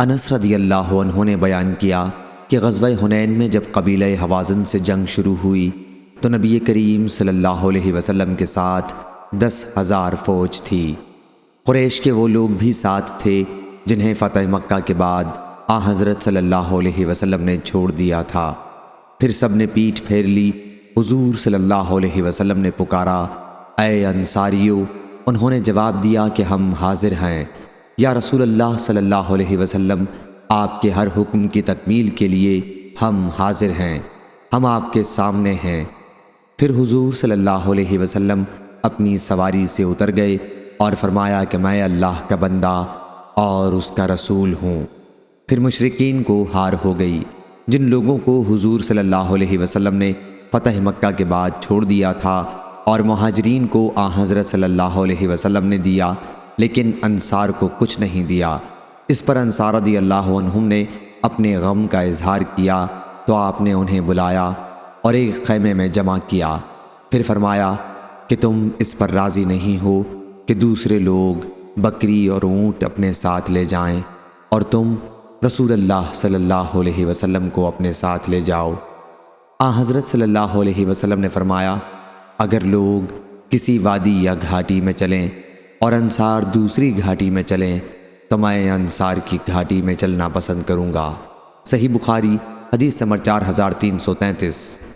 انس رضی اللہ عنہ نے بیان کیا کہ غزوہ حنین میں جب قبیلہ حوازن سے جنگ شروع ہوئی تو نبی کریم صلی اللہ علیہ وسلم کے ساتھ 10,000 فوج تھی۔ قریش کے وہ لوگ بھی ساتھ تھے جنہیں فتح مکہ کے بعد حضرت صلی اللہ علیہ وسلم نے چھوڑ دیا تھا۔ پھر سب نے پیٹھ پھیر لی۔ حضور صلی اللہ علیہ وسلم نے پکارا، اے انصاریو! انہوں نے جواب دیا کہ ہم حاضر ہیں۔ یا رسول اللہ صلی اللہ علیہ وسلم، آپ کے ہر حکم کی تکمیل کے لیے ہم حاضر ہیں، ہم آپ کے سامنے ہیں۔ پھر حضور صلی اللہ علیہ وسلم اپنی سواری سے اتر گئے اور فرمایا کہ میں اللہ کا بندہ اور اس کا رسول ہوں۔ پھر مشرکین کو ہار ہو گئی، جن لوگوں کو حضور صلی اللہ علیہ وسلم نے فتح مکہ کے بعد چھوڑ دیا تھا، اور مہاجرین کو حضرت صلی اللہ علیہ وسلم نے دیا لیکن انصار کو کچھ نہیں دیا۔ اس پر انصار رضی اللہ عنہم نے اپنے غم کا اظہار کیا تو آپ نے انہیں بلایا اور ایک خیمے میں جمع کیا۔ پھر فرمایا کہ تم اس پر راضی نہیں ہو کہ دوسرے لوگ بکری اور اونٹ اپنے ساتھ لے جائیں اور تم رسول اللہ صلی اللہ علیہ وسلم کو اپنے ساتھ لے جاؤ۔ حضرت صلی اللہ علیہ وسلم نے فرمایا، اگر لوگ کسی وادی یا گھاٹی میں چلیں اور انصار دوسری گھاٹی میں چلیں تو میں انصار کی گھاٹی میں چلنا پسند کروں گا۔ صحیح بخاری حدیث نمبر 4333۔